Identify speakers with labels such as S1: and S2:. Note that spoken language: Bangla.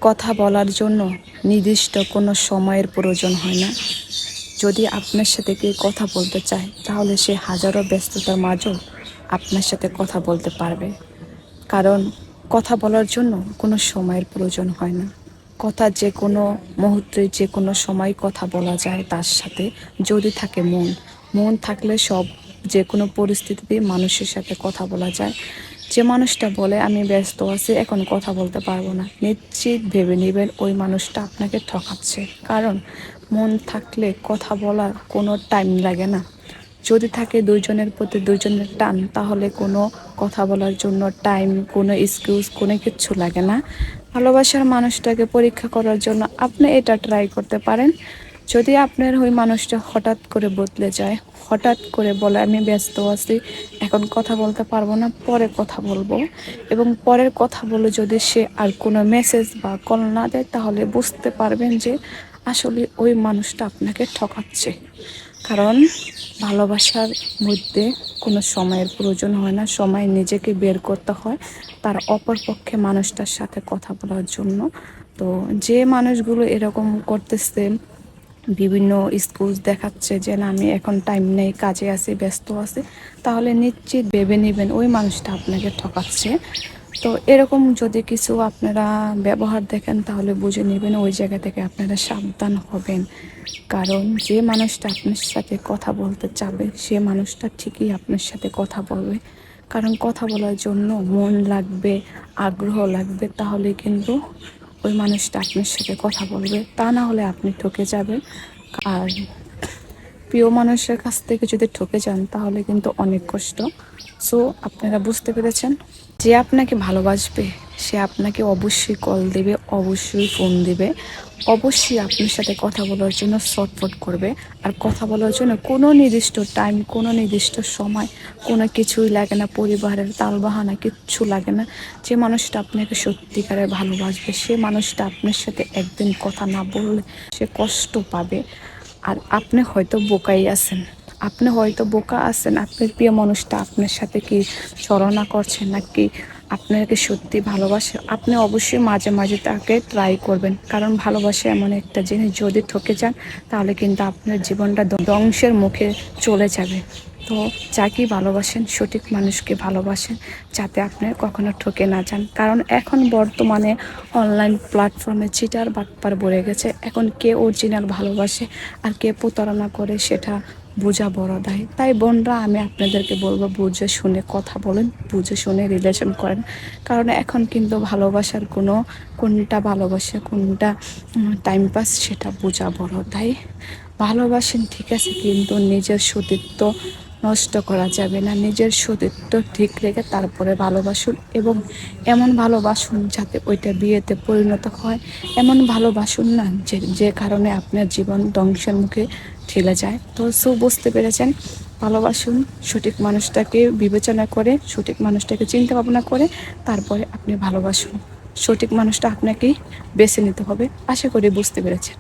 S1: কথা বলার জন্য নির্দিষ্ট কোনো সময়ের প্রয়োজন হয় না। যদি আপনার সাথে কেউ কথা বলতে চায় তাহলে সে হাজারো ব্যস্ততার মাঝেও আপনার সাথে কথা বলতে পারবে। কারণ কথা বলার জন্য কোনো সময়ের প্রয়োজন হয় না। কথা যে কোনো মুহূর্তে যে কোনো সময় কথা বলা যায় তার সাথে, যদি থাকে মন। মন থাকলে সব যে কোনো পরিস্থিতিতে মানুষের সাথে কথা বলা যায়। যে মানুষটা বলে আমি ব্যস্ত আছি এখন কথা বলতে পারবো না, নিশ্চিত ভেবে নেবেন ওই মানুষটা আপনাকে ঠকাচ্ছে। কারণ মন থাকলে কথা বলার কোনো টাইম লাগে না। যদি থাকে দুইজনের প্রতি দুইজনের টান, তাহলে কোনো কথা বলার জন্য টাইম, কোনো এক্সকিউজ, কোনো কিচ্ছু লাগে না। ভালোবাসার মানুষটাকে পরীক্ষা করার জন্য আপনি এটা ট্রাই করতে পারেন। যদি আপনার ওই মানুষটা হঠাৎ করে বদলে যায়, হঠাৎ করে বলে আমি ব্যস্ত আছি এখন কথা বলতে পারবো না, পরে কথা বলবো, এবং পরের কথা বলে যদি সে আর কোনো মেসেজ বা কল না দেয়, তাহলে বুঝতে পারবেন যে আসলে ওই মানুষটা আপনাকে ঠকাচ্ছে। কারণ ভালোবাসার মধ্যে কোনো সময়ের প্রয়োজন হয় না, সময় নিজেকে বের করতে হয় তার অপরপক্ষে মানুষটার সাথে কথা বলার জন্য। তো যে মানুষগুলো এরকম করতেছে, বিভিন্ন এক্সকিউজ দেখাচ্ছে যে না আমি এখন টাইম নেই, কাজে আছি, ব্যস্ত আছি, তাহলে নিশ্চিত ভেবে নেবেন ওই মানুষটা আপনাকে ঠকাচ্ছে। তো এরকম যদি কিছু আপনারা ব্যবহার দেখেন তাহলে বুঝে নেবেন ওই জায়গা থেকে আপনারা সাবধান হবেন। কারণ যে মানুষটা আপনার সাথে কথা বলতে চাবে সে মানুষটা ঠিকই আপনার সাথে কথা বলবে। কারণ কথা বলার জন্য মন লাগবে, আগ্রহ লাগবে, তাহলে কিন্তু ওই মানুষটা আপনার সাথে কথা বলবে, তা না হলে আপনি ঠকে যাবেন। আর প্রিয় মানুষের কাছ থেকে যদি ঠকে যান তাহলে কিন্তু অনেক কষ্ট। সো আপনারা বুঝতে পেরেছেন, যে আপনাকে ভালোবাসবে সে আপনাকে অবশ্যই কল দেবে, অবশ্যই ফোন দেবে, অবশ্যই আপনার সাথে কথা বলার জন্য ছটফট করবে। আর কথা বলার জন্য কোনো নির্দিষ্ট টাইম, কোনো নির্দিষ্ট সময়, কোনো কিছুই লাগে না, পরিবারের তালবাহানা কিচ্ছু লাগে না। যে মানুষটা আপনাকে সত্যিকারে ভালোবাসবে সে মানুষটা আপনার সাথে একদিন কথা না বললে সে কষ্ট পাবে। আর আপনি হয়তো বোকাই আছেন, আপনি হয়তো বোকা আছেন, আপনার প্রিয় মানুষটা আপনার সাথে কি ছলনা করছে নাকি আপনাকে সত্যি ভালোবাসে, আপনি অবশ্যই মাঝে মাঝে তাকে ট্রাই করবেন। কারণ ভালোবাসা এমন একটা জিনিস, যদি ঠকে যান তাহলে কিন্তু আপনার জীবনটা ধ্বংসের মুখে চলে যাবে। তো যাকে ভালোবাসেন সঠিক মানুষকে ভালোবাসেন, যাতে আপনি কখনো ঠকে না যান। কারণ এখন বর্তমানে অনলাইন প্ল্যাটফর্মে চিটার বাটপার ভরে গেছে। এখন কে অরিজিনাল ভালোবাসে আর কে প্রতারণা করে সেটা বোঝা বড় দায়। তাই বোনরা আমি আপনাদেরকে বলবো বুঝে শুনে কথা বলেন, বুঝে শুনে রিলেশন করেন। কারণ এখন কিন্তু ভালোবাসার কোনটা ভালোবাসা কোনটা টাইম পাস সেটা বোঝা বড় দায়। ভালোবাসেন ঠিক আছে, কিন্তু নিজের সতীত্ব নষ্ট করা যাবে না। নিজের সতীত্ব ঠিক রেখে তারপরে ভালোবাসুন, এবং এমন ভালোবাসুন যাতে ওইটা বিয়েতে পরিণত হয়। এমন ভালোবাসুন না যে কারণে আপনার জীবন ধ্বংসের মুখে ঠেলে যায়। তো বুঝতে পেরেছেন, ভালোবাসুন, সঠিক মানুষটাকে বিবেচনা করে, সঠিক মানুষটাকে চিন্তা ভাবনা করে তারপরে আপনি ভালোবাসুন। সঠিক মানুষটা আপনাকেই বেছে নিতে হবে। আশা করি বুঝতে পেরেছেন।